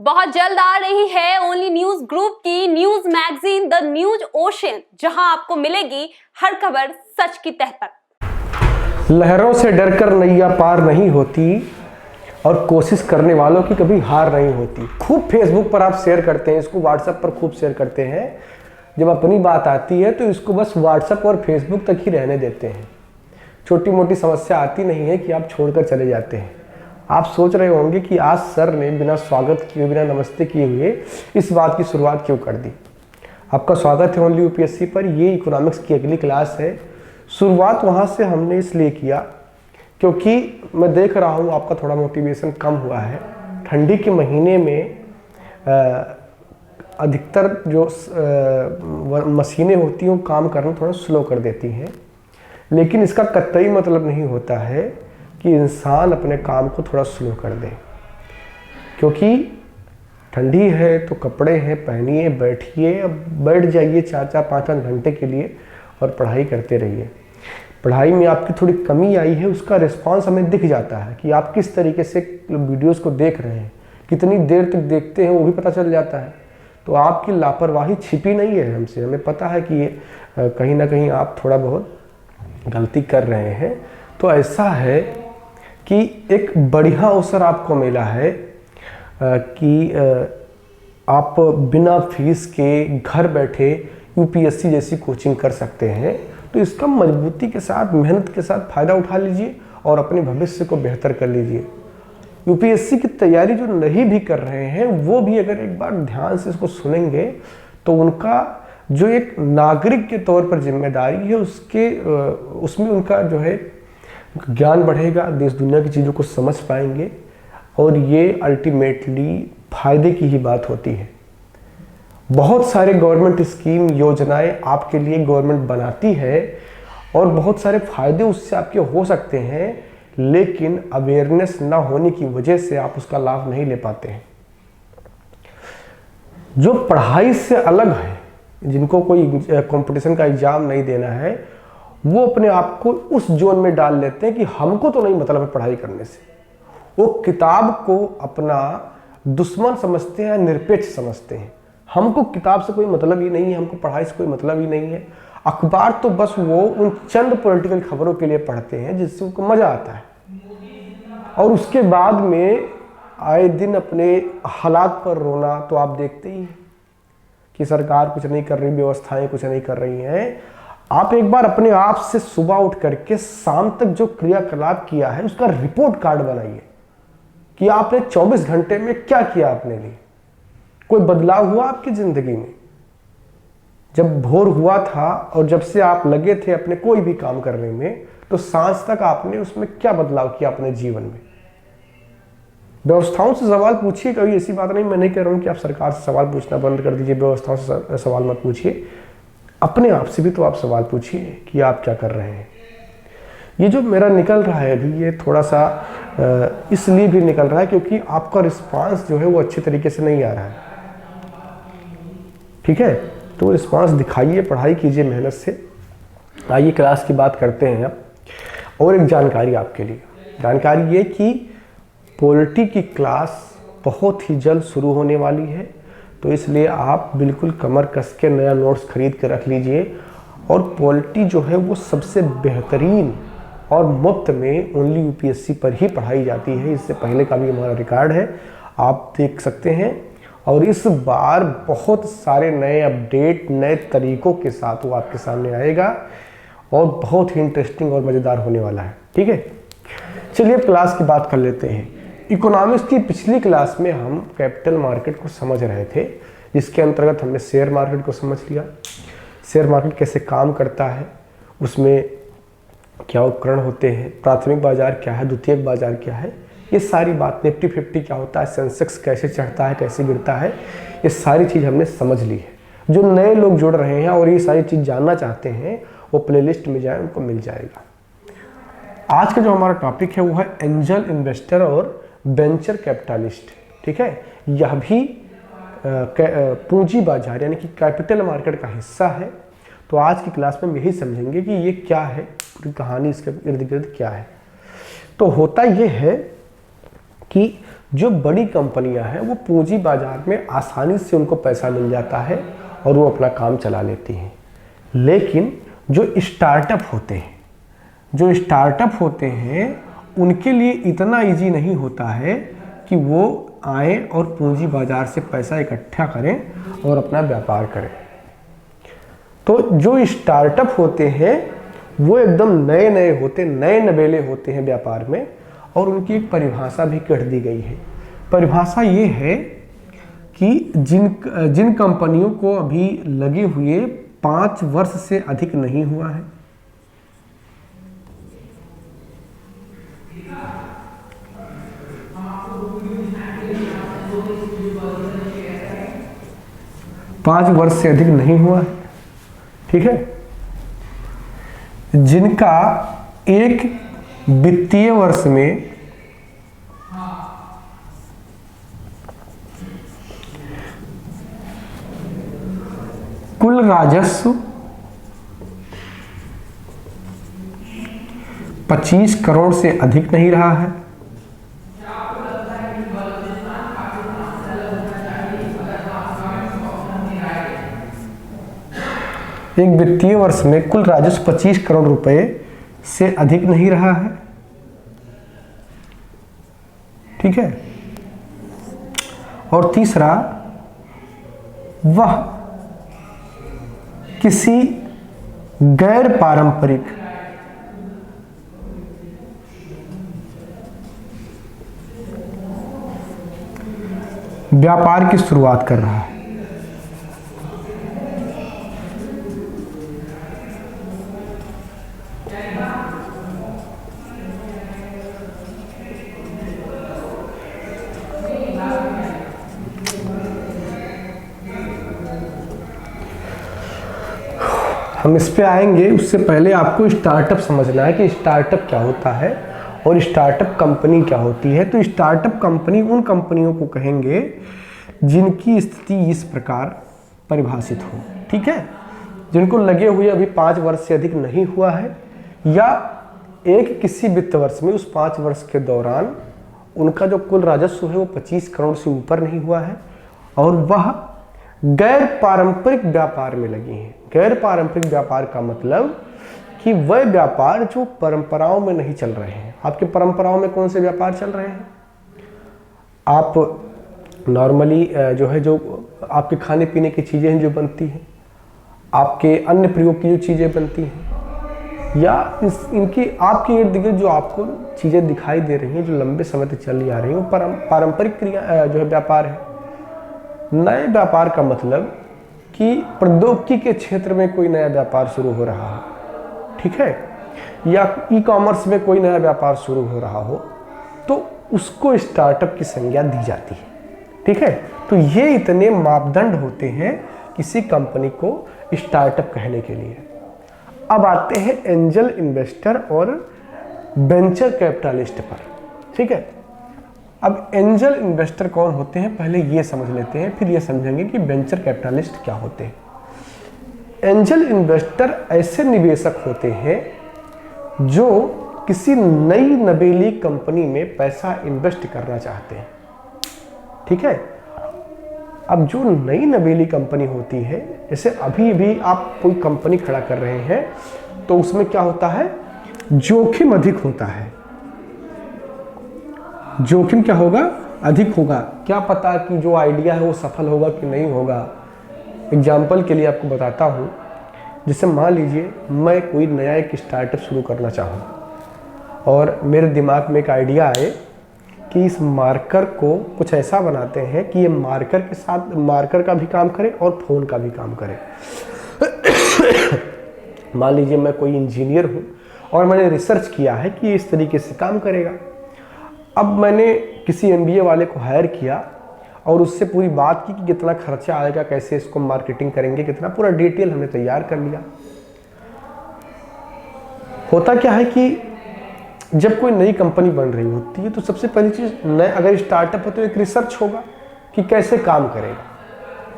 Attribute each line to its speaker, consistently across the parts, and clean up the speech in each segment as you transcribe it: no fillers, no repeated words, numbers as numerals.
Speaker 1: बहुत जल्द आ रही है ओनली न्यूज ग्रुप की news magazine the news ocean, जहां आपको मिलेगी हर खबर सच की तह तक।
Speaker 2: लहरों से डरकर नैया पार नहीं होती और कोशिश करने वालों की कभी हार नहीं होती। खूब फेसबुक पर आप शेयर करते हैं, इसको व्हाट्सएप पर खूब शेयर करते हैं। जब अपनी बात आती है तो इसको बस व्हाट्सएप और फेसबुक तक ही रहने देते हैं। छोटी मोटी समस्या आती नहीं है कि आप छोड़कर चले जाते हैं। आप सोच रहे होंगे कि आज सर ने बिना स्वागत किए, बिना नमस्ते किए हुए इस बात की शुरुआत क्यों कर दी। आपका स्वागत है ओनली यूपीएससी पर। ये इकोनॉमिक्स की अगली क्लास है। शुरुआत वहाँ से हमने इसलिए किया क्योंकि मैं देख रहा हूँ आपका थोड़ा मोटिवेशन कम हुआ है। ठंडी के महीने में अधिकतर जो मशीनें होती हैं वो काम करना थोड़ा स्लो कर देती हैं, लेकिन इसका कतई मतलब नहीं होता है कि इंसान अपने काम को थोड़ा स्लो कर दे। क्योंकि ठंडी है तो कपड़े हैं, पहनिए, बैठिए, अब बैठ जाइए 4-4, 5-5 घंटे के लिए और पढ़ाई करते रहिए। पढ़ाई में आपकी थोड़ी कमी आई है, उसका रिस्पांस हमें दिख जाता है कि आप किस तरीके से वीडियोस को देख रहे हैं, कितनी देर तक देखते हैं वो भी पता चल जाता है। तो आपकी लापरवाही छिपी नहीं है हमसे, हमें पता है कि ये कहीं ना कहीं आप थोड़ा बहुत गलती कर रहे हैं। तो ऐसा है कि एक बढ़िया अवसर आपको मिला है कि आप बिना फीस के घर बैठे यूपीएससी जैसी कोचिंग कर सकते हैं। तो इसका मजबूती के साथ, मेहनत के साथ फ़ायदा उठा लीजिए और अपने भविष्य को बेहतर कर लीजिए। यूपीएससी की तैयारी जो नहीं भी कर रहे हैं वो भी अगर एक बार ध्यान से इसको सुनेंगे तो उनका जो एक नागरिक के तौर पर जिम्मेदारी है उसमें उनका जो है ज्ञान बढ़ेगा, देश दुनिया की चीज़ों को समझ पाएंगे और ये अल्टीमेटली फायदे की ही बात होती है। बहुत सारे गवर्नमेंट स्कीम, योजनाएं आपके लिए गवर्नमेंट बनाती है और बहुत सारे फायदे उससे आपके हो सकते हैं, लेकिन अवेयरनेस ना होने की वजह से आप उसका लाभ नहीं ले पाते हैं। जो पढ़ाई से अलग है, जिनको कोई कंपटीशन का एग्जाम नहीं देना है, वो अपने आप को उस जोन में डाल लेते हैं कि हमको तो नहीं मतलब है पढ़ाई करने से। वो किताब को अपना दुश्मन समझते हैं, निरपेक्ष समझते हैं। हमको किताब से कोई मतलब ही नहीं है, हमको पढ़ाई से कोई मतलब ही नहीं है। अखबार तो बस वो उन चंद पॉलिटिकल खबरों के लिए पढ़ते हैं जिससे उनको मजा आता है, और उसके बाद में आए दिन अपने हालात पर रोना तो आप देखते ही हैं कि सरकार कुछ नहीं कर रही, व्यवस्थाएं कुछ नहीं कर रही हैं। आप एक बार अपने आप से सुबह उठ करके शाम तक जो क्रियाकलाप किया है उसका रिपोर्ट कार्ड बनाइए कि आपने 24 घंटे में क्या किया अपने लिए। कोई बदलाव हुआ आपकी जिंदगी में? जब भोर हुआ था और जब से आप लगे थे अपने कोई भी काम करने में, तो सांझ तक आपने उसमें क्या बदलाव किया अपने जीवन में? व्यवस्थाओं से सवाल पूछिए। कभी ऐसी बात नहीं, मैं नहीं कह रहा हूं कि आप सरकार से सवाल पूछना बंद कर दीजिए, व्यवस्थाओं से सवाल मत पूछिए। अपने आप से भी तो आप सवाल पूछिए कि आप क्या कर रहे हैं। ये जो मेरा निकल रहा है अभी, ये थोड़ा सा इसलिए भी निकल रहा है क्योंकि आपका रिस्पांस जो है वो अच्छे तरीके से नहीं आ रहा है। ठीक है, तो रिस्पांस दिखाइए, पढ़ाई कीजिए मेहनत से। आइए क्लास की बात करते हैं अब। और एक जानकारी आपके लिए, जानकारी ये कि पॉलिटी की क्लास बहुत ही जल्द शुरू होने वाली है, तो इसलिए आप बिल्कुल कमर कस के नया नोट्स खरीद के रख लीजिए। और पॉलिटी जो है वो सबसे बेहतरीन और मुफ्त में ओनली यूपीएससी पर ही पढ़ाई जाती है। इससे पहले का भी हमारा रिकॉर्ड है, आप देख सकते हैं। और इस बार बहुत सारे नए अपडेट, नए तरीकों के साथ वो आपके सामने आएगा और बहुत ही इंटरेस्टिंग और मज़ेदार होने वाला है। ठीक है, चलिए क्लास की बात कर लेते हैं। इकोनॉमिक्स की पिछली क्लास में हम कैपिटल मार्केट को समझ रहे थे, जिसके अंतर्गत हमने शेयर मार्केट को समझ लिया। शेयर मार्केट कैसे काम करता है, उसमें क्या उपकरण होते हैं, प्राथमिक बाजार क्या है, द्वितीयक बाजार क्या है, ये सारी बात, निफ्टी 50 क्या होता है, सेंसेक्स कैसे चढ़ता है, कैसे गिरता है, ये सारी चीज़ हमने समझ ली है। जो नए लोग जुड़ रहे हैं और ये सारी चीज़ जानना चाहते हैं वो प्लेलिस्ट में जाए, उनको मिल जाएगा। आज का जो हमारा टॉपिक है वो है एंजल इन्वेस्टर और वेंचर कैपिटलिस्ट। ठीक है, यह भी पूंजी बाजार यानी कि कैपिटल मार्केट का हिस्सा है। तो आज की क्लास में हम यही समझेंगे कि ये क्या है, पूरी कहानी इसके इर्द गिर्द क्या है। तो होता ये है कि जो बड़ी कंपनियां हैं वो पूंजी बाजार में आसानी से उनको पैसा मिल जाता है और वो अपना काम चला लेती हैं। लेकिन जो स्टार्टअप होते हैं उनके लिए इतना इजी नहीं होता है कि वो आए और पूंजी बाजार से पैसा इकट्ठा करें और अपना व्यापार करें। तो जो स्टार्टअप होते हैं वो एकदम नए नवेले होते हैं व्यापार में, और उनकी एक परिभाषा भी कह दी गई है। परिभाषा ये है कि जिन कंपनियों को अभी लगे हुए 5 वर्ष से अधिक नहीं हुआ है, पाँच वर्ष से अधिक नहीं हुआ है, ठीक है, जिनका एक वित्तीय वर्ष में कुल राजस्व 25 करोड़ से अधिक नहीं रहा है, एक वित्तीय वर्ष में कुल राजस्व 25 करोड़ रुपए से अधिक नहीं रहा है, ठीक है। और तीसरा, वह किसी गैर पारंपरिक व्यापार की शुरुआत कर रहा है। हम इस पे आएंगे, उससे पहले आपको स्टार्टअप समझना है कि स्टार्टअप क्या होता है और स्टार्टअप कंपनी क्या होती है। तो स्टार्टअप कंपनी उन कंपनियों को कहेंगे जिनकी स्थिति इस प्रकार परिभाषित हो, ठीक है, जिनको लगे हुए अभी 5 वर्ष से अधिक नहीं हुआ है, या एक किसी वित्त वर्ष में उस 5 वर्ष के दौरान उनका जो कुल राजस्व है वो 25 करोड़ से ऊपर नहीं हुआ है, और वह गैर पारंपरिक व्यापार में लगी हैं। गैर पारंपरिक व्यापार का मतलब कि वह व्यापार जो परंपराओं में नहीं चल रहे हैं। आपकी परंपराओं में कौन से व्यापार चल रहे हैं? आप नॉर्मली जो आपके खाने पीने की चीज़ें हैं जो बनती हैं, आपके अन्य प्रयोग की जो चीज़ें बनती हैं, या इनकी आपके इर्द गिर्द जो आपको चीज़ें दिखाई दे रही हैं जो लंबे समय तक चली आ रही हैं, वो पारंपरिक क्रिया जो है व्यापार है। नए व्यापार का मतलब कि प्रौद्योगिकी के क्षेत्र में कोई नया व्यापार शुरू हो रहा हो, ठीक है, या ई कॉमर्स में कोई नया व्यापार शुरू हो रहा हो, तो उसको स्टार्टअप की संज्ञा दी जाती है, ठीक है। तो ये इतने मापदंड होते हैं किसी कंपनी को स्टार्टअप कहने के लिए। अब आते हैं एंजल इन्वेस्टर और वेंचर कैपिटलिस्ट पर, ठीक है। अब एंजल इन्वेस्टर कौन होते हैं पहले ये समझ लेते हैं, फिर ये समझेंगे कि वेंचर कैपिटलिस्ट क्या होते हैं। एंजल इन्वेस्टर ऐसे निवेशक होते हैं जो किसी नई नवेली कंपनी में पैसा इन्वेस्ट करना चाहते हैं, ठीक है। अब जो नई नवेली कंपनी होती है, जैसे अभी भी आप कोई कंपनी खड़ा कर रहे हैं, तो उसमें क्या होता है, जोखिम अधिक होता है। जोखिम क्या होगा, अधिक होगा। क्या पता कि जो आइडिया है वो सफल होगा कि नहीं होगा। एग्जाम्पल के लिए आपको बताता हूँ, जैसे मान लीजिए मैं कोई नया एक स्टार्टअप शुरू करना चाहूँ और मेरे दिमाग में एक आइडिया आए कि इस मार्कर को कुछ ऐसा बनाते हैं कि ये मार्कर के साथ मार्कर का भी काम करे और फ़ोन का भी काम करे। मान लीजिए मैं कोई इंजीनियर हूँ और मैंने रिसर्च किया है कि ये इस तरीके से काम करेगा। अब मैंने किसी MBA वाले को हायर किया और उससे पूरी बात की कि कितना खर्चा आएगा, कैसे इसको मार्केटिंग करेंगे, कितना, पूरा डिटेल हमने तैयार कर लिया। होता क्या है कि जब कोई नई कंपनी बन रही होती है तो सबसे पहली चीज़, नए अगर स्टार्टअप है तो एक रिसर्च होगा कि कैसे काम करेगा,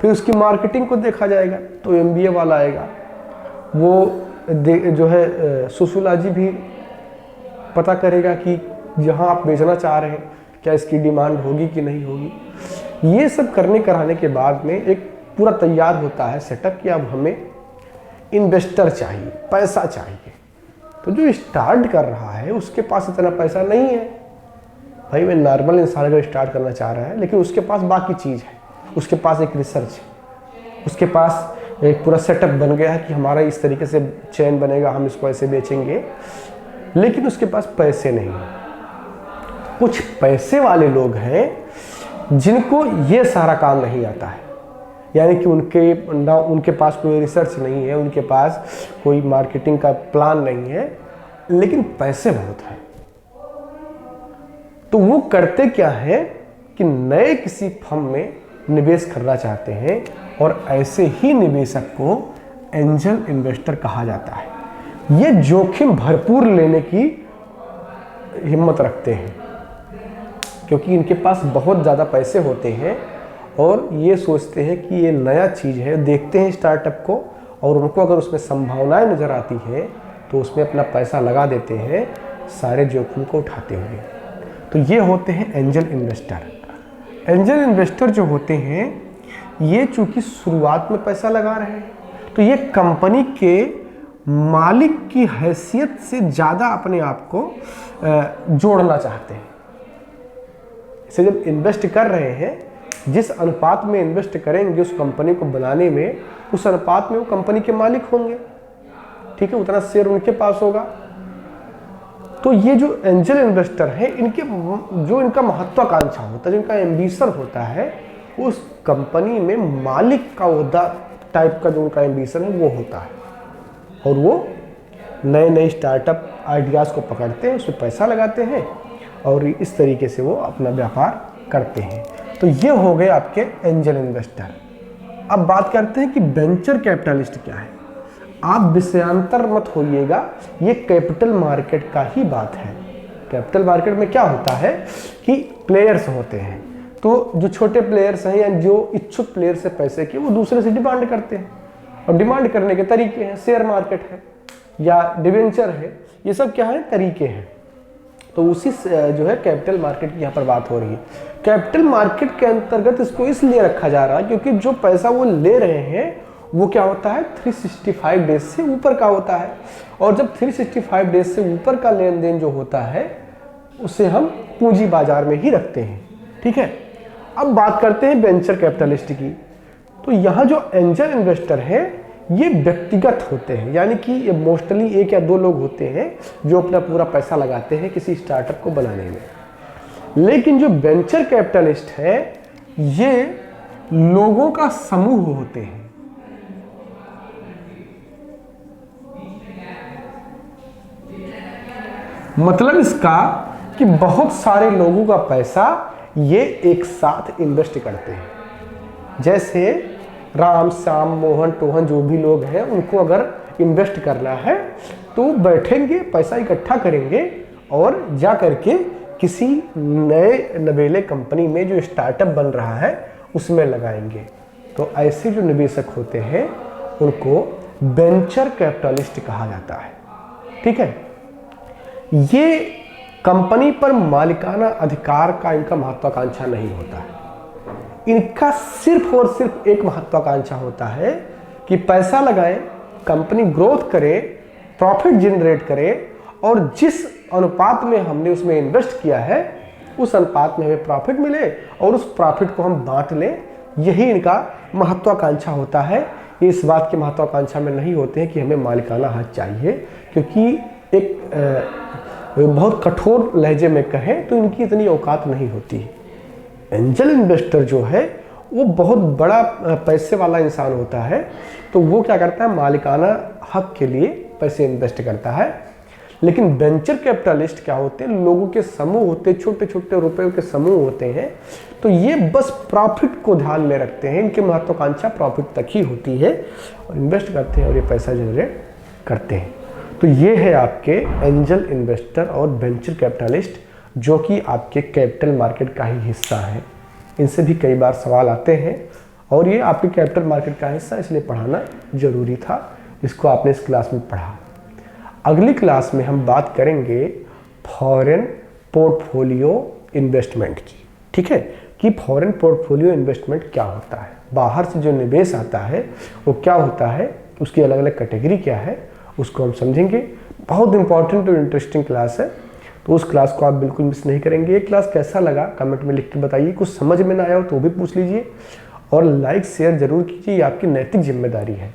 Speaker 2: फिर उसकी मार्केटिंग को देखा जाएगा। तो MBA वाला आएगा, वो जो है सोशियोलॉजी भी पता करेगा कि जहाँ आप बेचना चाह रहे हैं क्या इसकी डिमांड होगी कि नहीं होगी। ये सब करने कराने के बाद में एक पूरा तैयार होता है सेटअप कि अब हमें इन्वेस्टर चाहिए, पैसा चाहिए। तो जो स्टार्ट कर रहा है उसके पास इतना पैसा नहीं है। भाई मैं नॉर्मल इंसान अगर स्टार्ट करना चाह रहा है, लेकिन उसके पास बाकी चीज़ है, उसके पास एक रिसर्च है, उसके पास एक पूरा सेटअप बन गया है कि हमारा इस तरीके से चेन बनेगा, हम इसको ऐसे बेचेंगे, लेकिन उसके पास पैसे नहीं है। कुछ पैसे वाले लोग हैं जिनको ये सारा काम नहीं आता है, यानी कि उनके पास कोई रिसर्च नहीं है, उनके पास कोई मार्केटिंग का प्लान नहीं है, लेकिन पैसे बहुत हैं। तो वो करते क्या है कि नए किसी फर्म में निवेश करना चाहते हैं, और ऐसे ही निवेशक को एंजल इन्वेस्टर कहा जाता है। ये जोखिम भरपूर लेने की हिम्मत रखते हैं, क्योंकि इनके पास बहुत ज़्यादा पैसे होते हैं और ये सोचते हैं कि ये नया चीज़ है, देखते हैं स्टार्टअप को, और उनको अगर उसमें संभावनाएं नज़र आती है तो उसमें अपना पैसा लगा देते हैं, सारे जोखिम को उठाते हुए। तो ये होते हैं एंजल इन्वेस्टर। एंजल इन्वेस्टर जो होते हैं, ये चूंकि शुरुआत में पैसा लगा रहे हैं, तो ये कंपनी के मालिक की हैसियत से ज़्यादा अपने आप को जोड़ना चाहते हैं। इसे जब इन्वेस्ट कर रहे हैं, जिस अनुपात में इन्वेस्ट करेंगे उस कंपनी को बनाने में, उस अनुपात में वो कंपनी के मालिक होंगे, ठीक है, उतना शेयर उनके पास होगा। तो ये जो एंजल इन्वेस्टर है, इनका महत्वाकांक्षा होता है, जो इनका एम्बिशन होता है, उस कंपनी में मालिक का ओहदा टाइप का जो उनका एम्बिशन है वो होता है, और वो नए नए स्टार्टअप आइडियाज़ को पकड़ते हैं, उसमें पैसा लगाते हैं, और इस तरीके से वो अपना व्यापार करते हैं। तो ये हो गए आपके एंजल इन्वेस्टर। अब बात करते हैं कि वेंचर कैपिटलिस्ट क्या है। आप विषयांतर मत होइएगा, ये कैपिटल मार्केट का ही बात है। कैपिटल मार्केट में क्या होता है कि प्लेयर्स होते हैं, तो जो छोटे प्लेयर्स हैं या जो इच्छुक प्लेयर्स से पैसे के, वो दूसरे से डिमांड करते हैं, और डिमांड करने के तरीके हैं, शेयर मार्केट है या डिवेंचर है, ये सब क्या है, तरीके हैं। तो उसी जो है कैपिटल मार्केट की यहाँ पर बात हो रही है। कैपिटल मार्केट के अंतर्गत इसको इसलिए रखा जा रहा है क्योंकि जो पैसा वो ले रहे हैं वो क्या होता है, 365 डेज से ऊपर का होता है, और जब 365 डेज से ऊपर का लेन देन जो होता है उसे हम पूंजी बाजार में ही रखते हैं, ठीक है। अब बात करते हैं वेंचर कैपिटलिस्ट की। तो यहाँ जो एंजल इन्वेस्टर है ये व्यक्तिगत होते हैं, यानी कि मोस्टली 1 या 2 लोग होते हैं जो अपना पूरा पैसा लगाते हैं किसी स्टार्टअप को बनाने में। लेकिन जो वेंचर कैपिटलिस्ट है ये लोगों का समूह होते हैं। मतलब इसका कि बहुत सारे लोगों का पैसा ये एक साथ इन्वेस्ट करते हैं। जैसे राम, श्याम, मोहन, टोहन जो भी लोग हैं, उनको अगर इन्वेस्ट करना है तो बैठेंगे, पैसा इकट्ठा करेंगे और जा करके किसी नए नवेले कंपनी में जो स्टार्टअप बन रहा है उसमें लगाएंगे। तो ऐसे जो निवेशक होते हैं उनको वेंचर कैपिटलिस्ट कहा जाता है, ठीक है। ये कंपनी पर मालिकाना अधिकार का इनका महत्वाकांक्षा नहीं होता है। इनका सिर्फ और सिर्फ एक महत्वाकांक्षा होता है कि पैसा लगाएं, कंपनी ग्रोथ करे, प्रॉफिट जनरेट करे, और जिस अनुपात में हमने उसमें इन्वेस्ट किया है उस अनुपात में हमें प्रॉफिट मिले और उस प्रॉफिट को हम बांट लें। यही इनका महत्वाकांक्षा होता है। ये इस बात की महत्वाकांक्षा में नहीं होते हैं कि हमें मालिकाना हक चाहिए, क्योंकि एक बहुत कठोर लहजे में कहें तो इनकी इतनी औकात नहीं होती है। एंजल इन्वेस्टर जो है वो बहुत बड़ा पैसे वाला इंसान होता है, तो वो क्या करता है, मालिकाना हक के लिए पैसे इन्वेस्ट करता है। लेकिन वेंचर कैपिटलिस्ट क्या होते हैं, लोगों के समूह होते हैं, छोटे छोटे रुपयों के समूह होते हैं। तो ये बस प्रॉफिट को ध्यान में रखते हैं, इनकी महत्वाकांक्षा प्रॉफिट तक ही होती है, और इन्वेस्ट करते हैं और ये पैसा जनरेट करते हैं। तो ये है आपके एंजल इन्वेस्टर और वेंचर कैपिटलिस्ट, जो कि आपके कैपिटल मार्केट का ही हिस्सा है। इनसे भी कई बार सवाल आते हैं और ये आपके कैपिटल मार्केट का हिस्सा, इसलिए पढ़ाना जरूरी था। इसको आपने इस क्लास में पढ़ा। अगली क्लास में हम बात करेंगे फॉरेन पोर्टफोलियो इन्वेस्टमेंट की, ठीक है, कि फॉरेन पोर्टफोलियो इन्वेस्टमेंट क्या होता है, बाहर से जो निवेश आता है वो क्या होता है, उसकी अलग अलग कैटेगरी क्या है, उसको हम समझेंगे। बहुत इंपॉर्टेंट और इंटरेस्टिंग क्लास है, तो उस क्लास को आप बिल्कुल मिस नहीं करेंगे। ये क्लास कैसा लगा कमेंट में लिख के बताइए, कुछ समझ में ना आया हो तो भी पूछ लीजिए, और लाइक शेयर जरूर कीजिए, ये आपकी नैतिक जिम्मेदारी है।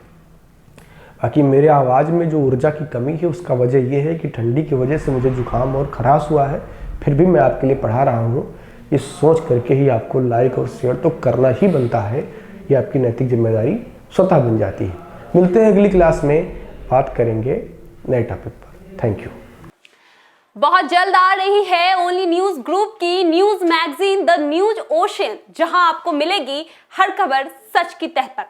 Speaker 2: बाकी मेरे आवाज़ में जो ऊर्जा की कमी है उसका वजह यह है कि ठंडी की वजह से मुझे जुकाम और खराश हुआ है, फिर भी मैं आपके लिए पढ़ा रहा हूँ। इस सोच करके ही आपको लाइक और शेयर तो करना ही बनता है, ये आपकी नैतिक जिम्मेदारी स्वतः बन जाती है। मिलते हैं अगली क्लास में, बात करेंगे नए टॉपिक पर। Thank you.
Speaker 1: बहुत जल्द आ रही है ओनली न्यूज ग्रुप की news magazine the news ocean, जहां आपको मिलेगी हर खबर सच की तह तक।